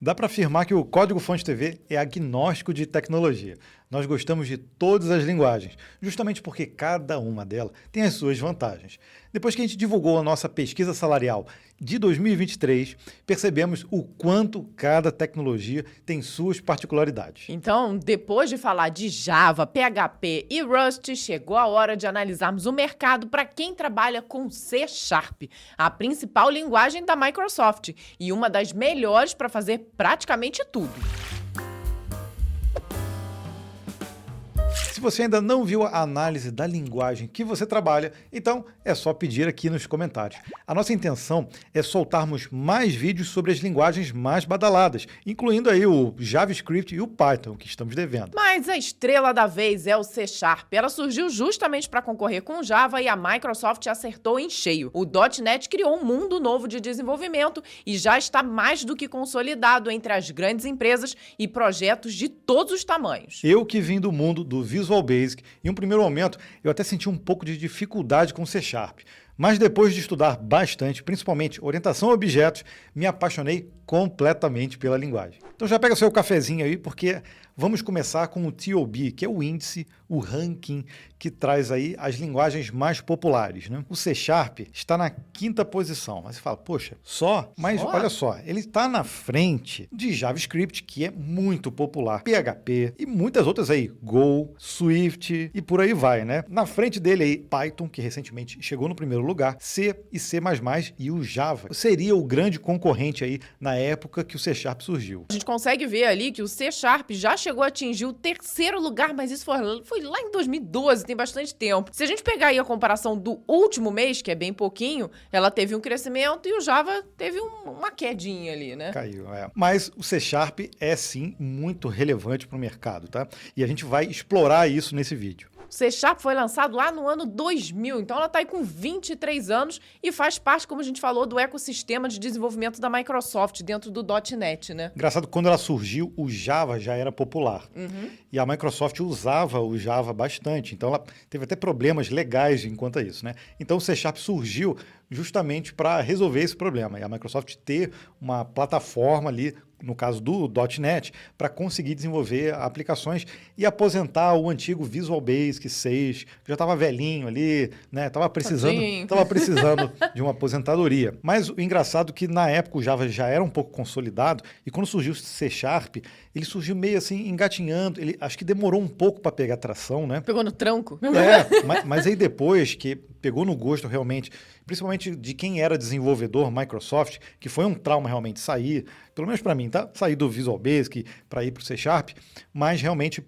Dá para afirmar que o Código-Fonte TV é agnóstico de tecnologia. Nós gostamos de todas as linguagens, justamente porque cada uma delas tem as suas vantagens. Depois que a gente divulgou a nossa pesquisa salarial de 2023, percebemos o quanto cada tecnologia tem suas particularidades. Então, depois de falar de Java, PHP e Rust, chegou a hora de analisarmos o mercado para quem trabalha com C#, a principal linguagem da Microsoft e uma das melhores para fazer praticamente tudo. Se você ainda não viu a análise da linguagem que você trabalha, então é só pedir aqui nos comentários. A nossa intenção é soltarmos mais vídeos sobre as linguagens mais badaladas, incluindo aí o JavaScript e o Python, que estamos devendo. Mas a estrela da vez é o C#. Ela surgiu justamente para concorrer com o Java e a Microsoft acertou em cheio. O .NET criou um mundo novo de desenvolvimento e já está mais do que consolidado entre as grandes empresas e projetos de todos os tamanhos. Eu que vim do mundo do Visual Basic, em um primeiro momento eu até senti um pouco de dificuldade com C#, mas depois de estudar bastante, principalmente orientação a objetos, me apaixonei completamente pela linguagem. Então já pega seu cafezinho aí, porque vamos começar com o TOB, que é o índice, o ranking, que traz aí as linguagens mais populares, né? O C# está na 5ª posição. Mas você fala, poxa, só? Mas olha só, ele está na frente de JavaScript, que é muito popular, PHP e muitas outras aí, Go, Swift e por aí vai, né? Na frente dele aí, Python, que recentemente chegou no primeiro lugar, C e C++ e o Java. Seria o grande concorrente aí na época que o C# surgiu. A gente consegue ver ali que o C# já chegou a atingir o 3º lugar, mas isso foi lá em 2012, tem bastante tempo. Se a gente pegar aí a comparação do último mês, que é bem pouquinho, ela teve um crescimento e o Java teve uma quedinha ali, né? Caiu, é. Mas o C# é sim muito relevante para o mercado, tá? E a gente vai explorar isso nesse vídeo. O C# foi lançado lá no ano 2000, então ela está aí com 23 anos e faz parte, como a gente falou, do ecossistema de desenvolvimento da Microsoft dentro do .NET, né? Engraçado, quando ela surgiu, o Java já era popular. E a Microsoft usava o Java bastante, então ela teve até problemas legais enquanto a isso, né? Então o C# surgiu justamente para resolver esse problema. E a Microsoft ter uma plataforma ali, no caso do .NET, para conseguir desenvolver aplicações e aposentar o antigo Visual Basic 6, que já estava velhinho ali, né? Estava precisando de uma aposentadoria. Mas o engraçado é que na época o Java já era um pouco consolidado e quando surgiu o C#, ele surgiu meio assim engatinhando. Ele acho que demorou um pouco para pegar tração, né? Pegou no tranco? Mas aí depois que pegou no gosto realmente, principalmente de quem era desenvolvedor Microsoft, que foi um trauma realmente sair, pelo menos para mim, tá? Sair do Visual Basic para ir para o C#, mas realmente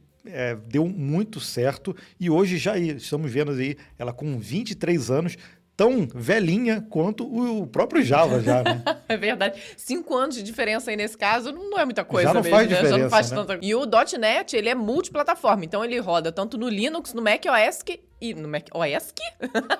deu muito certo e hoje já estamos vendo aí ela com 23 anos, tão velhinha quanto o próprio Java já, né? É verdade. 5 anos de diferença aí nesse caso não é muita coisa Já não mesmo, faz né? diferença, Já não faz né? tanta... E o .NET, ele é multiplataforma, então ele roda tanto no Linux, no Mac OS e no Mac OS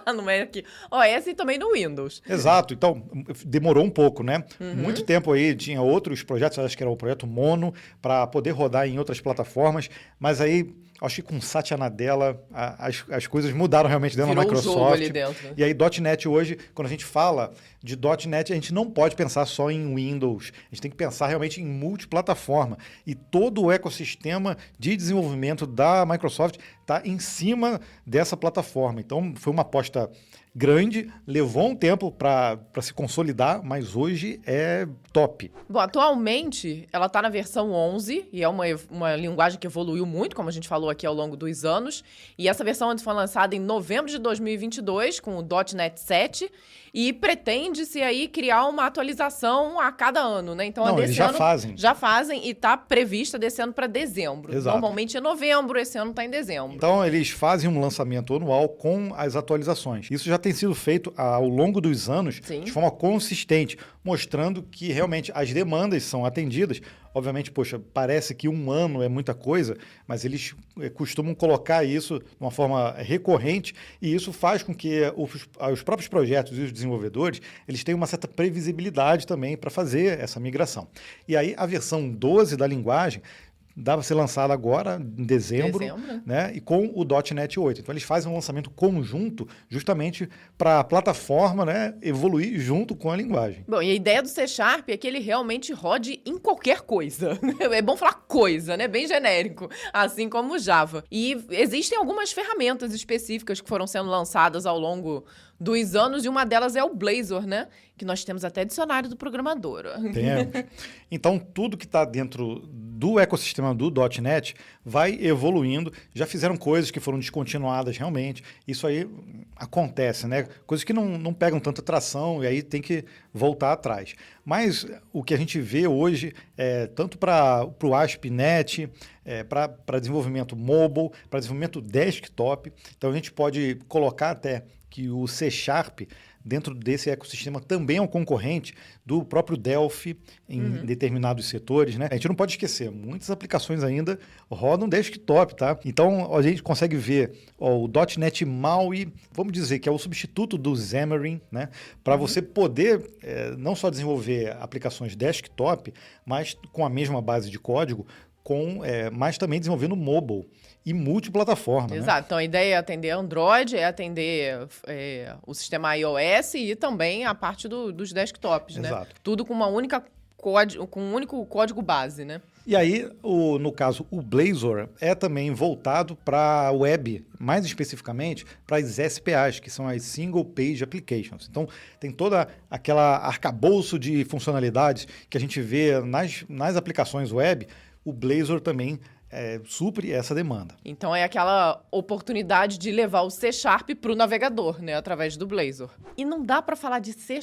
no Mac OS e também no Windows. Exato, então demorou um pouco, né? Muito tempo aí tinha outros projetos, acho que era o projeto Mono, para poder rodar em outras plataformas, mas aí acho que com Satya Nadella as coisas mudaram realmente dentro da Microsoft. Virou um jogo ali dentro, né? E aí .NET hoje, quando a gente fala de .NET, a gente não pode pensar só em Windows, a gente tem que pensar realmente em multiplataforma. E todo o ecossistema de desenvolvimento da Microsoft está em cima dessa plataforma. Então foi uma aposta grande, levou um tempo para se consolidar, mas hoje é top. Bom, atualmente ela está na versão 11 e é uma linguagem que evoluiu muito, como a gente falou aqui ao longo dos anos. E essa versão foi lançada em novembro de 2022 com o .NET 7 e pretende-se aí criar uma atualização a cada ano, né? Então, eles já fazem. Já fazem e está prevista desse ano para dezembro. Exato. Normalmente é novembro, esse ano está em dezembro. Então, eles fazem um lançamento anual com as atualizações. Isso já tem sido feito ao longo dos anos, Sim, de forma consistente, mostrando que realmente as demandas são atendidas. Obviamente, poxa, parece que um ano é muita coisa, mas eles costumam colocar isso de uma forma recorrente e isso faz com que os próprios projetos e os desenvolvedores eles tenham uma certa previsibilidade também para fazer essa migração. E aí a versão 12 da linguagem dava ser lançada agora, em dezembro. Né? E com o .NET 8. Então, eles fazem um lançamento conjunto justamente para a plataforma, né, evoluir junto com a linguagem. Bom, e a ideia do C# é que ele realmente rode em qualquer coisa. É bom falar coisa, né? Bem genérico, assim como o Java. E existem algumas ferramentas específicas que foram sendo lançadas ao longo dos anos, e uma delas é o Blazor, né? Que nós temos até dicionário do programador. Temos. Então, tudo que está dentro do ecossistema do .NET vai evoluindo. Já fizeram coisas que foram descontinuadas realmente. Isso aí acontece, né? Coisas que não pegam tanta tração e aí tem que voltar atrás. Mas o que a gente vê hoje, tanto para o ASP.NET, para desenvolvimento mobile, para desenvolvimento desktop, então a gente pode colocar até que o C# dentro desse ecossistema também é um concorrente do próprio Delphi em determinados setores, né? A gente não pode esquecer, muitas aplicações ainda rodam desktop, tá? Então, a gente consegue ver o .NET MAUI, vamos dizer que é o substituto do Xamarin, né? Para você poder não só desenvolver aplicações desktop, mas com a mesma base de código, mas também desenvolvendo mobile e multiplataforma. Exato. Né? Então, a ideia é atender Android, é atender o sistema iOS e também a parte dos desktops, Exato. né? Tudo com com um único código base, né? E aí, no caso, o Blazor é também voltado para a web, mais especificamente para as SPAs, que são as Single Page Applications. Então, tem toda aquela arcabouço de funcionalidades que a gente vê nas aplicações web. O Blazor também supre essa demanda. Então é aquela oportunidade de levar o C# para o navegador, né, através do Blazor. E não dá para falar de C#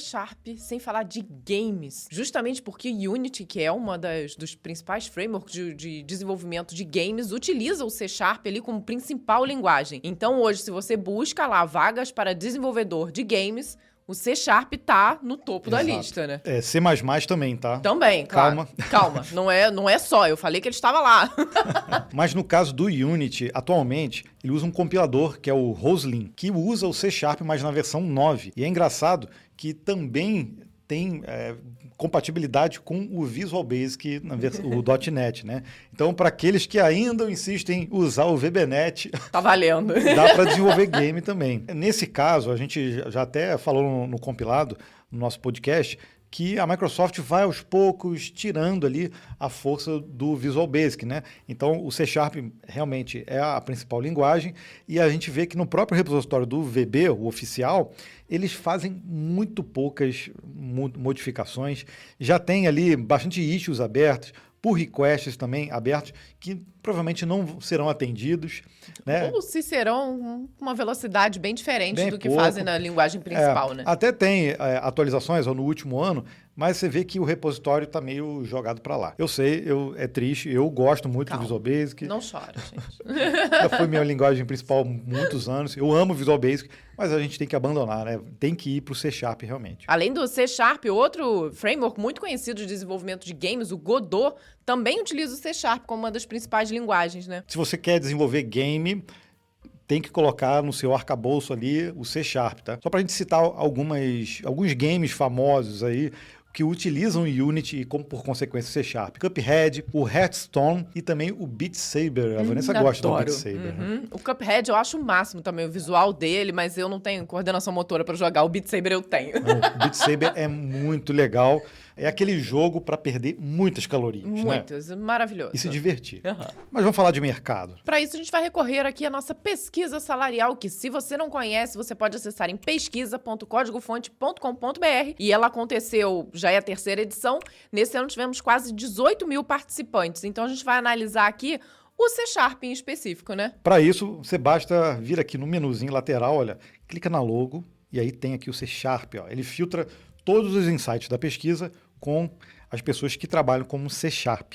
sem falar de games, justamente porque Unity, que é uma dos principais frameworks de desenvolvimento de games, utiliza o C# ali como principal linguagem. Então hoje, se você busca lá vagas para desenvolvedor de games, o C# tá no topo da lista, né? C++ também, tá? Também, claro. Calma. Não é só. Eu falei que ele estava lá. Mas no caso do Unity, atualmente, ele usa um compilador que é o Roslyn, que usa o C#, mas na versão 9. E é engraçado que também tem compatibilidade com o Visual Basic, o .NET, né? Então, para aqueles que ainda insistem em usar o VBNet... Tá valendo. Dá para desenvolver game também. Nesse caso, a gente já até falou no compilado, no nosso podcast, que a Microsoft vai aos poucos tirando ali a força do Visual Basic, né? Então, o C# realmente é a principal linguagem e a gente vê que no próprio repositório do VB, o oficial, eles fazem muito poucas modificações. Já tem ali bastante issues abertos, pull requests também abertos, que provavelmente não serão atendidos. Né? Ou se serão com uma velocidade bem diferente bem do que pouco. fazem na linguagem principal, né? Até tem atualizações no último ano, mas você vê que o repositório está meio jogado para lá. Eu sei, é triste, eu gosto muito do Visual Basic. Não chora, gente. Já foi minha linguagem principal há muitos anos. Eu amo Visual Basic, mas a gente tem que abandonar, né? Tem que ir para o C# realmente. Além do C#, outro framework muito conhecido de desenvolvimento de games, o Godot, também utiliza o C# como uma das principais linguagens, né? Se você quer desenvolver game, tem que colocar no seu arcabouço ali o C#, tá? Só para a gente citar alguns games famosos aí, que utilizam o Unity e, por consequência, C#. Cuphead, o Hearthstone e também o Beat Saber. A Vanessa gosta do Beat Saber. Né? O Cuphead eu acho o máximo também, o visual dele, mas eu não tenho coordenação motora para jogar. O Beat Saber eu tenho. Não, o Beat Saber é muito legal. É aquele jogo para perder muitas calorias. Muitas, né? Maravilhoso. E se divertir. Mas vamos falar de mercado. Para isso, a gente vai recorrer aqui à nossa pesquisa salarial, que se você não conhece, você pode acessar em pesquisa.códigofonte.com.br. E ela aconteceu, já é a terceira edição. Nesse ano tivemos quase 18 mil participantes. Então a gente vai analisar aqui o C# em específico, né? Para isso, você basta vir aqui no menuzinho lateral, olha, clica na logo e aí tem aqui o C#. Ó. Ele filtra todos os insights da pesquisa com as pessoas que trabalham como C#.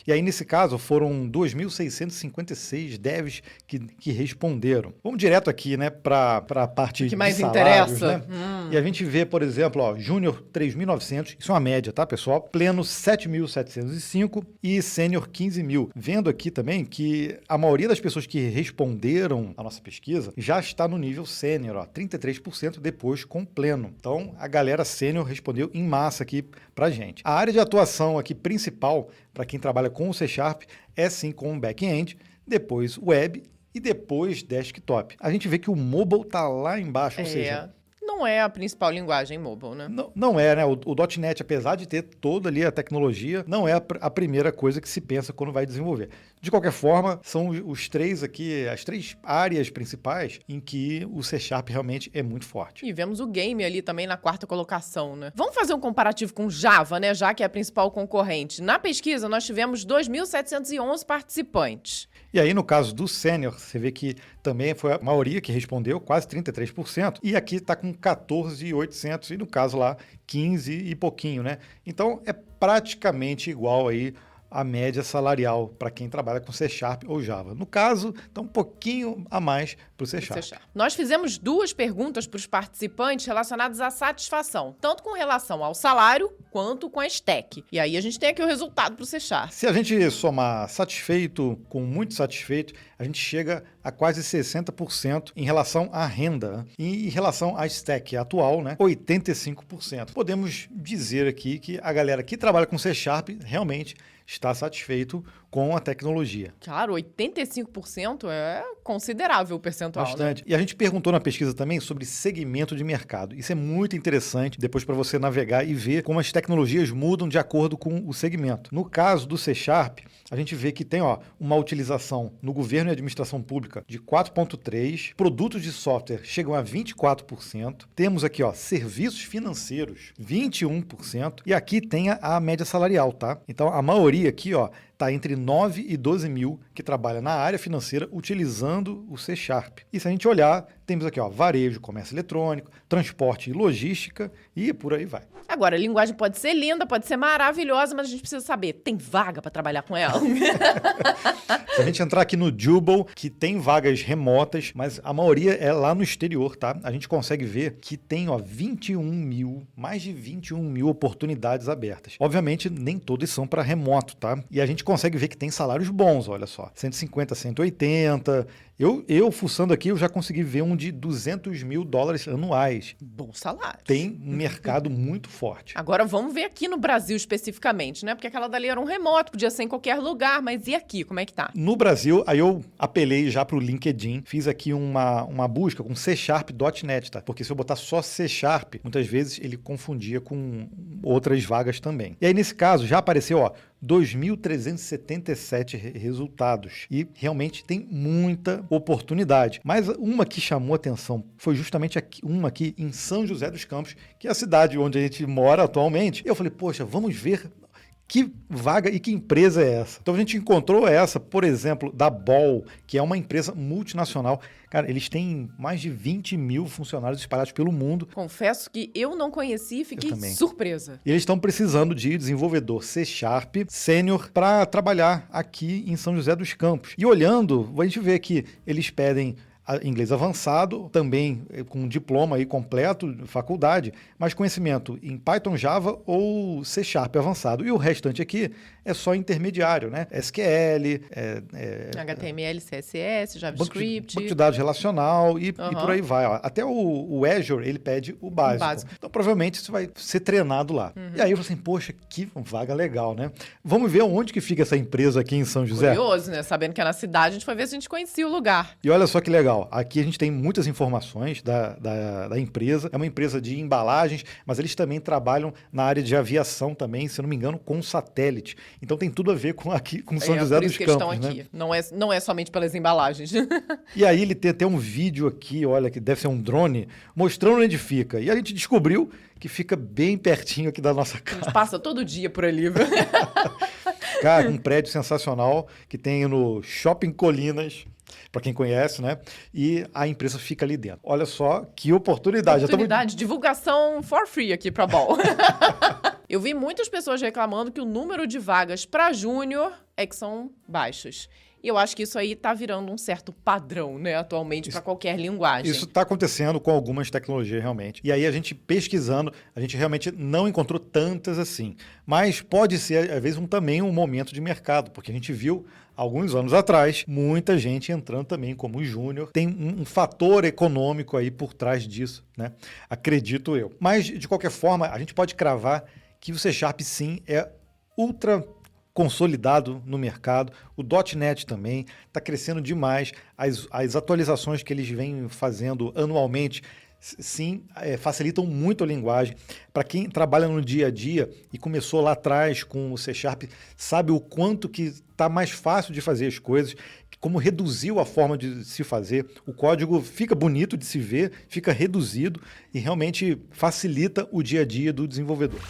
E aí, nesse caso, foram 2.656 devs que responderam. Vamos direto aqui, né, para a parte que mais de salários, interessa. Né? E a gente vê, por exemplo, ó, Júnior 3.900, isso é uma média, tá, pessoal? Pleno 7.705 e Sênior 15.000. Vendo aqui também que a maioria das pessoas que responderam a nossa pesquisa já está no nível Sênior, 33% depois com pleno. Então, a galera Sênior respondeu em massa aqui para a gente. A área de atuação aqui principal, para quem trabalha com o C Sharp, é sim com o back-end, depois web e depois desktop. A gente vê que o mobile está lá embaixo, ou seja... Não é a principal linguagem mobile, né? Não é, né? O .NET, apesar de ter toda ali a tecnologia, não é a primeira coisa que se pensa quando vai desenvolver. De qualquer forma, são os três aqui, as três áreas principais em que o C Sharp realmente é muito forte. E vemos o game ali também na quarta colocação, né? Vamos fazer um comparativo com Java, né? Já que é a principal concorrente. Na pesquisa, nós tivemos 2.711 participantes. E aí, no caso do Sênior, você vê que também foi a maioria que respondeu, quase 33%. E aqui está com 14.800 e no caso lá, 15 e pouquinho, né? Então, é praticamente igual aí a média salarial para quem trabalha com C Sharp ou Java. No caso, está um pouquinho a mais para o C Sharp. Nós fizemos 2 perguntas para os participantes relacionadas à satisfação, tanto com relação ao salário quanto com a stack. E aí a gente tem aqui o resultado para o C Sharp. Se a gente somar satisfeito com muito satisfeito, a gente chega a quase 60% em relação à renda. E em relação à stack atual, né, 85%. Podemos dizer aqui que a galera que trabalha com C Sharp realmente está satisfeito com a tecnologia. Claro, 85% é considerável o percentual. Bastante. Né? E a gente perguntou na pesquisa também sobre segmento de mercado. Isso é muito interessante depois para você navegar e ver como as tecnologias mudam de acordo com o segmento. No caso do C Sharp, a gente vê que tem uma utilização no governo e administração pública de 4,3%, produtos de software chegam a 24%, temos aqui serviços financeiros, 21%, e aqui tem a média salarial, tá? Então, a maioria aqui, está entre 9 e 12 mil que trabalha na área financeira utilizando o C Sharp. E se a gente olhar, temos aqui varejo, comércio eletrônico, transporte e logística e por aí vai. Agora, a linguagem pode ser linda, pode ser maravilhosa, mas a gente precisa saber, tem vaga para trabalhar com ela? Se a gente entrar aqui no Jubal, que tem vagas remotas, mas a maioria é lá no exterior, tá? A gente consegue ver que tem, mais de 21 mil oportunidades abertas. Obviamente, nem todas são para remoto, tá? E a gente consegue ver que tem salários bons, olha só. 150, 180... Eu fuçando aqui, eu já consegui ver um de $200 mil anuais. Bom salário. Tem um mercado muito forte. Agora vamos ver aqui no Brasil especificamente, né? Porque aquela dali era um remoto, podia ser em qualquer lugar, mas e aqui, como é que tá? No Brasil, aí eu apelei já para o LinkedIn, fiz aqui uma busca com C Sharp.net, tá? Porque se eu botar só C Sharp, muitas vezes ele confundia com outras vagas também. E aí, nesse caso, já apareceu, 2.377 resultados. E realmente tem muita oportunidade. Mas uma que chamou atenção foi justamente uma aqui em São José dos Campos, que é a cidade onde a gente mora atualmente. Eu falei, poxa, vamos ver que vaga e que empresa é essa? Então a gente encontrou essa, por exemplo, da Ball, que é uma empresa multinacional. Cara, eles têm mais de 20 mil funcionários espalhados pelo mundo. Confesso que eu não conheci e fiquei surpresa. E eles estão precisando de desenvolvedor C Sharp Sênior para trabalhar aqui em São José dos Campos. E olhando, a gente vê que eles pedem inglês avançado, também com diploma aí completo, faculdade, mas conhecimento em Python, Java ou C Sharp avançado. E o restante aqui é só intermediário, né? SQL, HTML, CSS, JavaScript. Banco de dados relacional e por aí vai. Até o Azure, ele pede o básico. Então, provavelmente, isso vai ser treinado lá. E aí, eu falei assim, poxa, que vaga legal, né? Vamos ver onde que fica essa empresa aqui em São José? Curioso, né? Sabendo que é na cidade, a gente foi ver se a gente conhecia o lugar. E olha só que legal. Aqui a gente tem muitas informações da empresa. É uma empresa de embalagens, mas eles também trabalham na área de aviação também, se eu não me engano, com satélite. Então tem tudo a ver com São José dos Campos, né? Aqui. Não é somente pelas embalagens. E aí ele tem até um vídeo aqui, olha, que deve ser um drone, mostrando onde fica. E a gente descobriu que fica bem pertinho aqui da nossa casa. A gente passa todo dia por ali, viu? Cara, um prédio sensacional que tem no Shopping Colinas, para quem conhece, né? E a empresa fica ali dentro. Olha só que oportunidade. Divulgação for free aqui para a Ball. Eu vi muitas pessoas reclamando que o número de vagas para júnior é que são baixos. E eu acho que isso aí tá virando um certo padrão, né, atualmente, para qualquer linguagem. Isso está acontecendo com algumas tecnologias, realmente. E aí a gente pesquisando, a gente realmente não encontrou tantas assim. Mas pode ser, às vezes, também um momento de mercado, porque a gente viu, alguns anos atrás, muita gente entrando também como júnior. Tem um fator econômico aí por trás disso, né? Acredito eu. Mas, de qualquer forma, a gente pode cravar que o C Sharp sim é ultra consolidado no mercado, o .NET também está crescendo demais, as atualizações que eles vêm fazendo anualmente, sim, facilitam muito a linguagem. Para quem trabalha no dia a dia e começou lá atrás com o C Sharp, sabe o quanto que está mais fácil de fazer as coisas, como reduziu a forma de se fazer. O código fica bonito de se ver, fica reduzido e realmente facilita o dia a dia do desenvolvedor.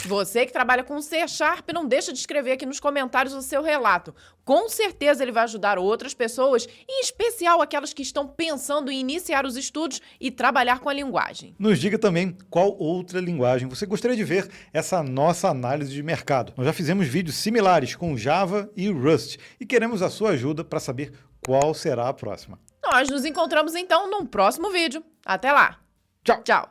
Você que trabalha com C Sharp, não deixa de escrever aqui nos comentários o seu relato. Com certeza ele vai ajudar outras pessoas, em especial aquelas que estão pensando em iniciar os estudos e trabalhar com a linguagem. Nos diga também qual outra linguagem você gostaria de ver essa nossa análise de mercado. Nós já fizemos vídeos similares com Java e Rust e queremos a sua ajuda para saber qual será a próxima. Nós nos encontramos então num próximo vídeo. Até lá! Tchau! Tchau!